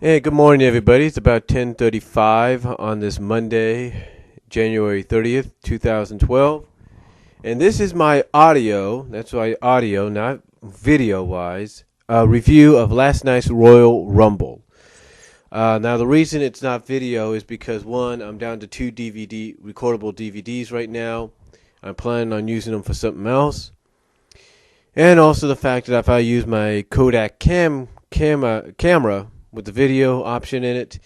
Hey, good morning, everybody. It's about 10:35 on this Monday, January 30th, 2012. And this is my audio, that's why audio, not video-wise, review of last night's Royal Rumble. Now, the reason it's not video is because, one, I'm down to two recordable DVDs right now. I'm planning on using them for something else. And also the fact that if I use my Kodak camera with the video option in it,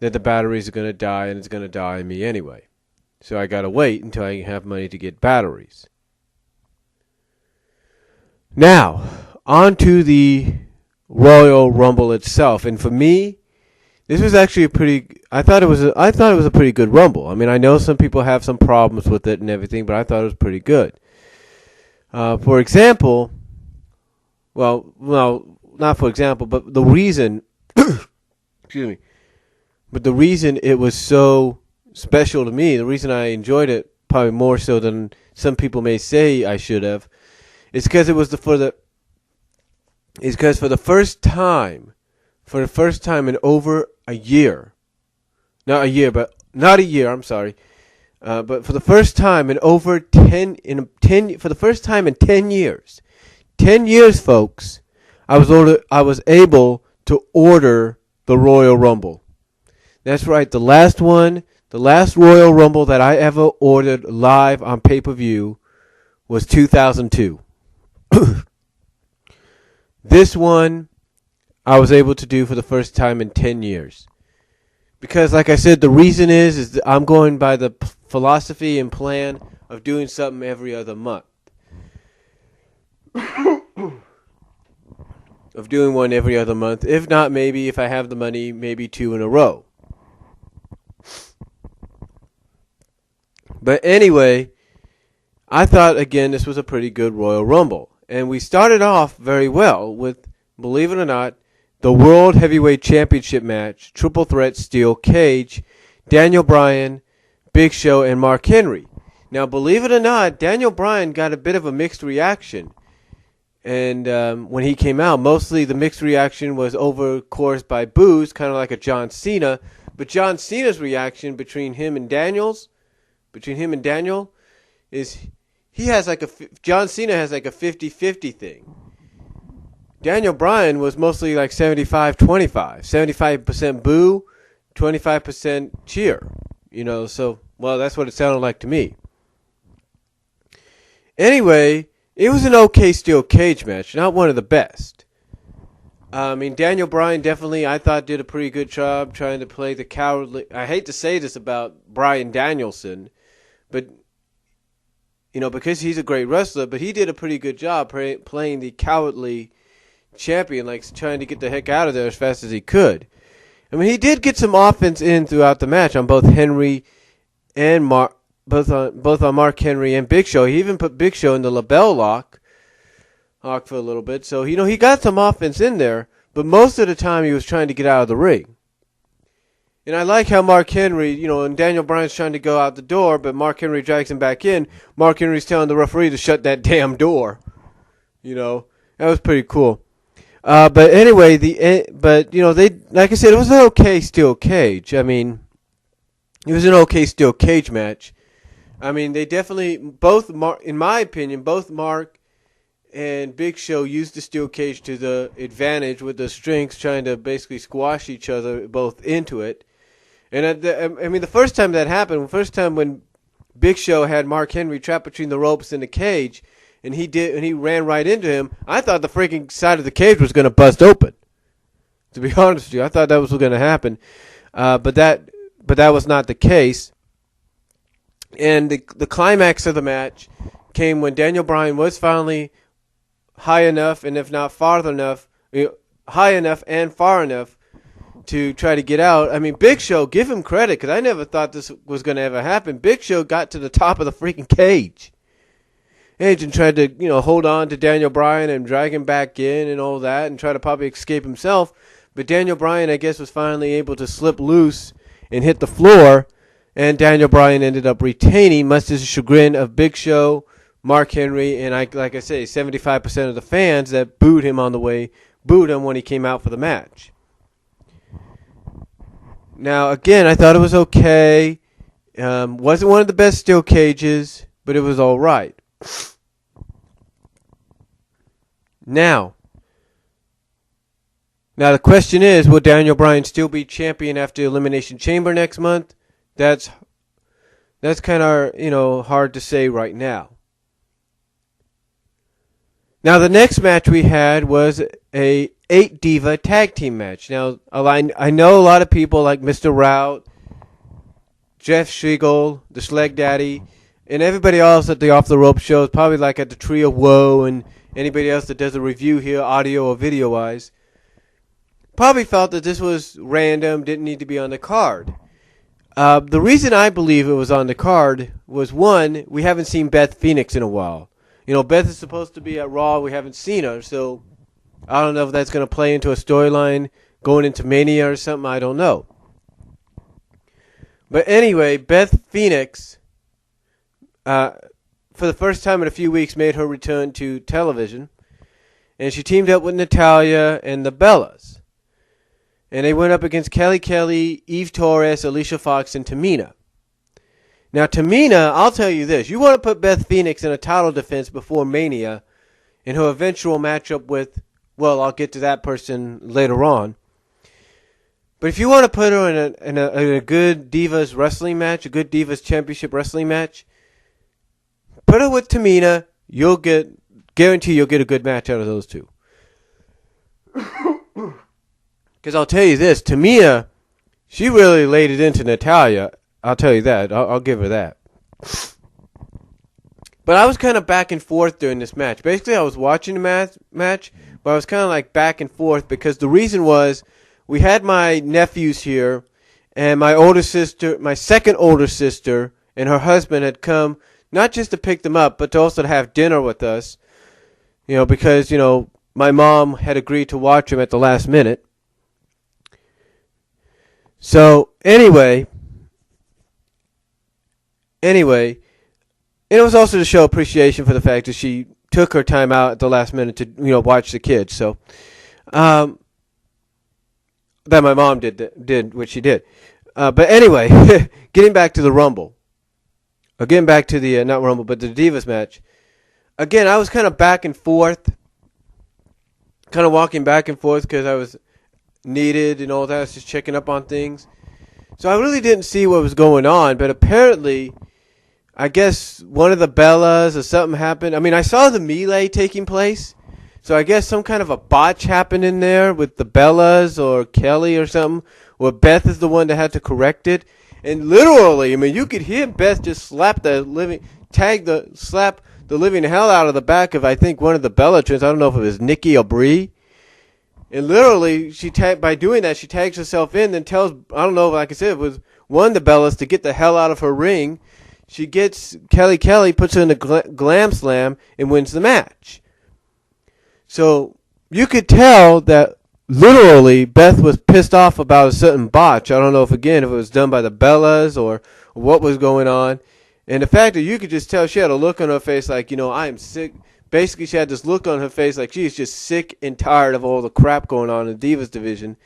that the batteries are going to die, and it's going to die on me anyway. So I got to wait until I have money to get batteries. Now, on to the Royal Rumble itself. And for me, this was actually I thought it was a pretty good Rumble. I mean, I know some people have some problems with it and everything, but I thought it was pretty good. For example, well, not for example, but the reason excuse me. But the reason it was so special to me, the reason I enjoyed it probably more so than some people may say I should have, is because it was for the first time in over a year, not but for the first time in over 10 years, 10 years, folks, I was able to order the Royal Rumble. That's right, the last Royal Rumble that I ever ordered live on pay-per-view was 2002. This one I was able to do for the first time in 10 years. Because, like I said, the reason is that I'm going by the philosophy and plan of doing something every other month. Of doing one every other month. If not, maybe if I have the money, maybe two in a row. But anyway, I thought, again, this was a pretty good Royal Rumble. And we started off very well with, believe it or not, the World Heavyweight Championship match, Triple Threat Steel Cage, Daniel Bryan, Big Show, and Mark Henry. Now, believe it or not, Daniel Bryan got a bit of a mixed reaction. And when he came out, mostly the mixed reaction was overcoursed by boos, kind of like a John Cena. But John Cena's reaction between him and Daniel, is John Cena has like a 50-50 thing. Daniel Bryan was mostly like 75-25, 75% boo, 25% cheer. So that's what it sounded like to me. Anyway, it was an okay steel cage match, not one of the best. I mean, Daniel Bryan definitely, I thought, did a pretty good job trying to play the cowardly. I hate to say this about Bryan Danielson, but, because he's a great wrestler, but he did a pretty good job playing the cowardly champion, like trying to get the heck out of there as fast as he could. I mean, he did get some offense in throughout the match on both Henry and both on Mark Henry and Big Show. He even put Big Show in the LeBell lock for a little bit. So, he got some offense in there, but most of the time he was trying to get out of the ring. And I like how Mark Henry, and Daniel Bryan's trying to go out the door, but Mark Henry drags him back in. Mark Henry's telling the referee to shut that damn door. That was pretty cool. But anyway, they, like I said, it was an okay steel cage. I mean, it was an okay steel cage match. I mean, they definitely, in my opinion, both Mark and Big Show used the steel cage to the advantage with the strings, trying to basically squash each other both into it. And the first time that happened, when Big Show had Mark Henry trapped between the ropes and the cage, and he ran right into him, I thought the freaking side of the cage was going to bust open. To be honest with you, I thought that was going to happen, but that was not the case. And the climax of the match came when Daniel Bryan was finally high enough, and if not far enough and far enough to try to get out. I mean, Big Show, give him credit, because I never thought this was going to ever happen. Big Show got to the top of the freaking cage. And tried to, hold on to Daniel Bryan and drag him back in and all that, and try to probably escape himself. But Daniel Bryan, I guess, was finally able to slip loose and hit the floor. And Daniel Bryan ended up retaining, much to the chagrin of Big Show, Mark Henry, and like I say, 75% of the fans that booed him when he came out for the match. Now, again, I thought it was okay. Wasn't one of the best steel cages, but it was all right. Now the question is, will Daniel Bryan still be champion after Elimination Chamber next month? That's kind of, hard to say right now. Now, the next match we had was a 8-diva tag team match. Now, I know a lot of people like Mr. Rout, Jeff Schlegel, the Schleg Daddy, and everybody else at the Off the Rope shows, probably like at the Tree of Woe and anybody else that does a review here, audio or video-wise, probably felt that this was random, didn't need to be on the card. The reason I believe it was on the card was, one, we haven't seen Beth Phoenix in a while. Beth is supposed to be at Raw. We haven't seen her, so I don't know if that's going to play into a storyline going into Mania or something. I don't know. But anyway, Beth Phoenix, for the first time in a few weeks, made her return to television. And she teamed up with Natalya and the Bellas. And they went up against Kelly, Eve Torres, Alicia Fox, and Tamina. Now, Tamina, I'll tell you this. You want to put Beth Phoenix in a title defense before Mania in her eventual matchup with, well, I'll get to that person later on. But if you want to put her in a good Divas wrestling match, a good Divas Championship wrestling match, put her with Tamina. Guarantee you'll get a good match out of those two. Because I'll tell you this, Tamina, she really laid it into Natalya. I'll tell you that. I'll give her that. But I was kind of back and forth during this match. Basically, I was watching the match, but I was kind of like back and forth because the reason was we had my nephews here, and my second older sister, and her husband had come not just to pick them up, but to also to have dinner with us. Because my mom had agreed to watch them at the last minute. So anyway, it was also to show appreciation for the fact that she took her time out at the last minute to watch the kids. So that my mom did what she did. But anyway, getting back to the Rumble. Getting back to the not Rumble, but the Divas match. Again, I was kind of back and forth, kind of walking back and forth because I was needed and all that. I was just checking up on things. So I really didn't see what was going on, but apparently, I guess one of the Bellas or something happened. I mean, I saw the melee taking place, so I guess some kind of a botch happened in there with the Bellas or Kelly or something, where Beth is the one that had to correct it. And literally, I mean, you could hear Beth just slap the living hell out of the back of, I think, one of the Bella twins. I don't know if it was Nikki or Brie. And literally, by doing that, she tags herself in and tells, I don't know, like I said, it was one of the Bellas to get the hell out of her ring. She gets Kelly, puts her in the glam slam, and wins the match. So you could tell that literally Beth was pissed off about a certain botch. I don't know if it was done by the Bellas or what was going on. And the fact that you could just tell she had a look on her face like, I am sick. Basically, she had this look on her face like she's just sick and tired of all the crap going on in the Divas division,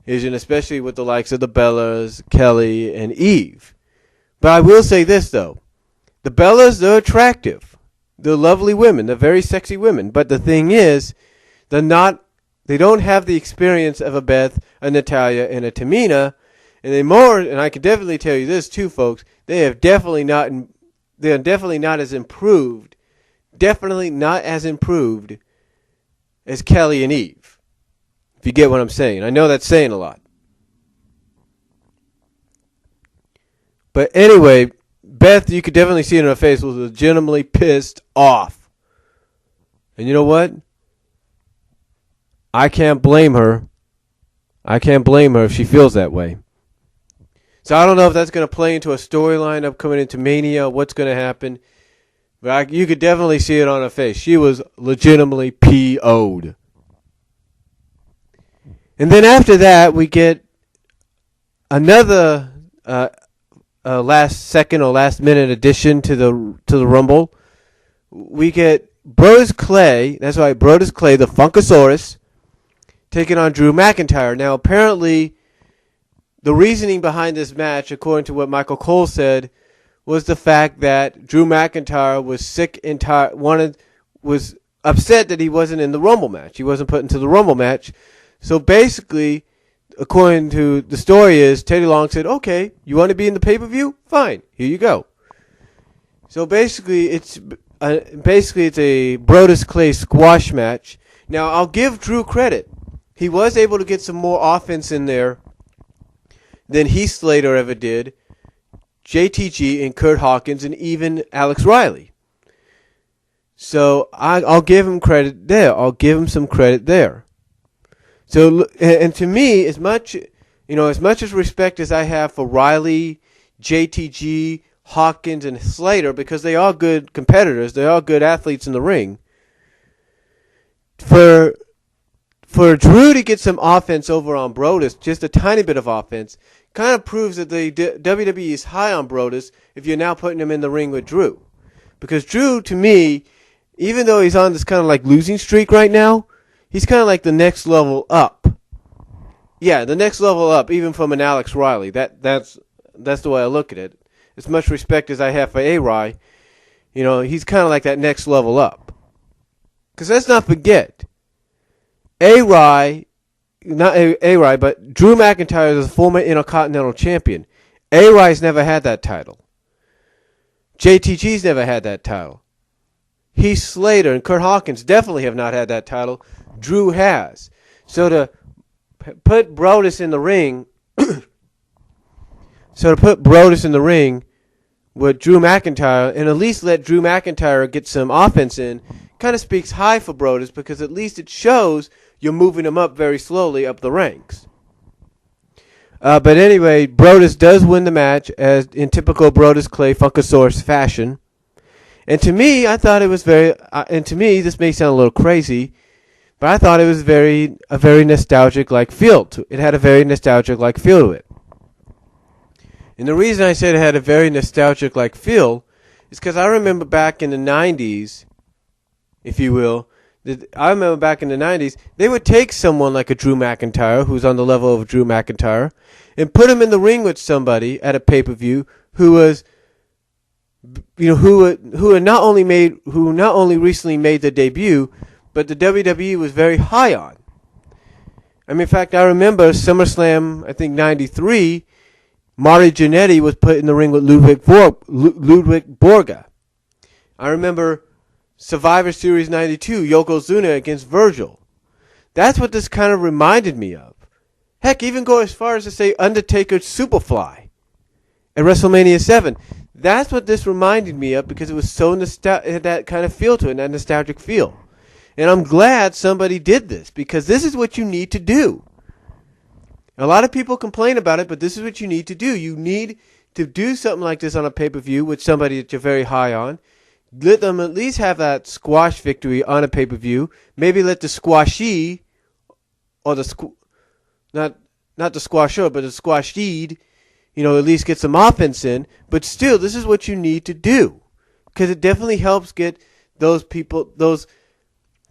especially with the likes of the Bellas, Kelly, and Eve. But I will say this, though. The Bellas, they're attractive. They're lovely women. They're very sexy women. But the thing is, they don't have the experience of a Beth, a Natalya, and a Tamina. And I can definitely tell you this, too, folks. They're definitely not as improved. Definitely not as improved as Kelly and Eve. If you get what I'm saying. I know that's saying a lot. But anyway, Beth, you could definitely see it in her face, was legitimately pissed off. And you know what? I can't blame her. If she feels that way. So I don't know if that's going to play into a storyline of coming into Mania, what's going to happen. But you could definitely see it on her face. She was legitimately PO'd. And then after that, we get another last second or last minute addition to the Rumble. We get Brodus Clay. That's right, Brodus Clay, the Funkasaurus, taking on Drew McIntyre. Now, apparently, the reasoning behind this match, according to what Michael Cole said, was the fact that Drew McIntyre was sick and tired, was upset that he wasn't in the Rumble match. He wasn't put into the Rumble match. So basically, according to the story is, Teddy Long said, okay, you want to be in the pay-per-view? Fine, here you go. So basically, it's a Brodus Clay squash match. Now, I'll give Drew credit. He was able to get some more offense in there than Heath Slater ever did, JTG and Kurt Hawkins, and even Alex Riley. So I'll give him credit there. I'll give him some credit there. So, and to me, as much as respect as I have for Riley, JTG, Hawkins, and Slater, because they are good competitors, they are good athletes in the ring, for Drew to get some offense over on Brodus, just a tiny bit of offense, kind of proves that the WWE is high on Brodus if you're now putting him in the ring with Drew. Because Drew, to me, even though he's on this kind of like losing streak right now, he's kind of like the next level up. Yeah, the next level up, even from an Alex Riley. That's the way I look at it. As much respect as I have for A-Rai, he's kind of like that next level up. Because let's not forget, A-Rai, not A-Rai, but Drew McIntyre is a former Intercontinental Champion. A-Rai's never had that title. JTG's never had that title. Heath Slater and Kurt Hawkins definitely have not had that title. Drew has. So to put Brodus in the ring, with Drew McIntyre, and at least let Drew McIntyre get some offense in, kind of speaks high for Brodus, because at least it shows you're moving him up very slowly up the ranks. But anyway, Brodus does win the match as in typical Brodus Clay Funkasaurus fashion. And to me, I thought it was and to me, this may sound a little crazy, but I thought it was a very nostalgic-like feel to it. It had a very nostalgic-like feel to it. And the reason I said it had a very nostalgic-like feel is because I remember back in the 90s, if you will, they would take someone like a Drew McIntyre, who's on the level of Drew McIntyre, and put him in the ring with somebody at a pay-per-view who was, who not only recently made their debut, but the WWE was very high on. I mean, in fact, I remember SummerSlam, I think 93, Marty Jannetty was put in the ring with Ludwig Borga. I remember Survivor Series 92, Yokozuna against Virgil. That's what this kind of reminded me of. Heck, even go as far as to say Undertaker Superfly at WrestleMania 7. That's what this reminded me of, because it was so it had that kind of feel to it, that nostalgic feel. And I'm glad somebody did this, because this is what you need to do. A lot of people complain about it, but this is what you need to do. You need to do something like this on a pay-per-view with somebody that you're very high on. Let them at least have that squash victory on a pay-per-view. Maybe let the squashee, or not the squasher, but the squasheed, at least get some offense in. But still, this is what you need to do, because it definitely helps get those people, those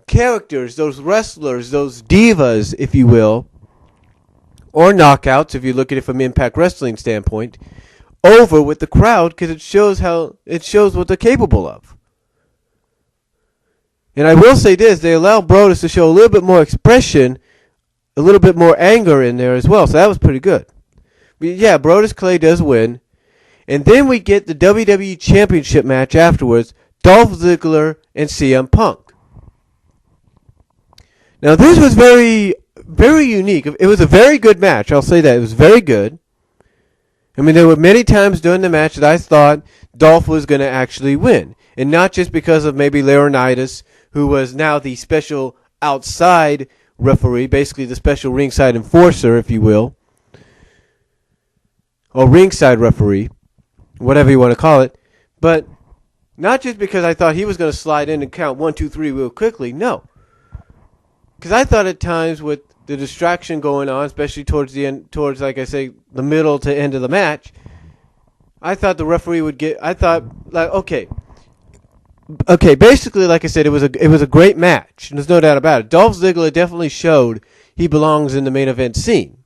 characters, those wrestlers, those divas, if you will, or knockouts, if you look at it from Impact Wrestling standpoint, over with the crowd, because it shows what they're capable of. And I will say this, they allow Brodus to show a little bit more expression, a little bit more anger in there as well, so that was pretty good. But yeah, Brodus Clay does win. And then we get the WWE Championship match afterwards, Dolph Ziggler and CM Punk. Now this was very, very unique. It was a very good match, I'll say that. It was very good. I mean, there were many times during the match that I thought Dolph was going to actually win. And not just because of maybe Laurinaitis, who was now the special outside referee, basically the special ringside enforcer, if you will, or ringside referee, whatever you want to call it, but not just because I thought he was going to slide in and count 1, 2, 3 real quickly, no. Because I thought at times with the distraction going on, especially towards the end, like I say, the middle to end of the match, I thought the referee would get. I thought, like, okay. Basically, like I said, it was a great match. There's no doubt about it. Dolph Ziggler definitely showed he belongs in the main event scene.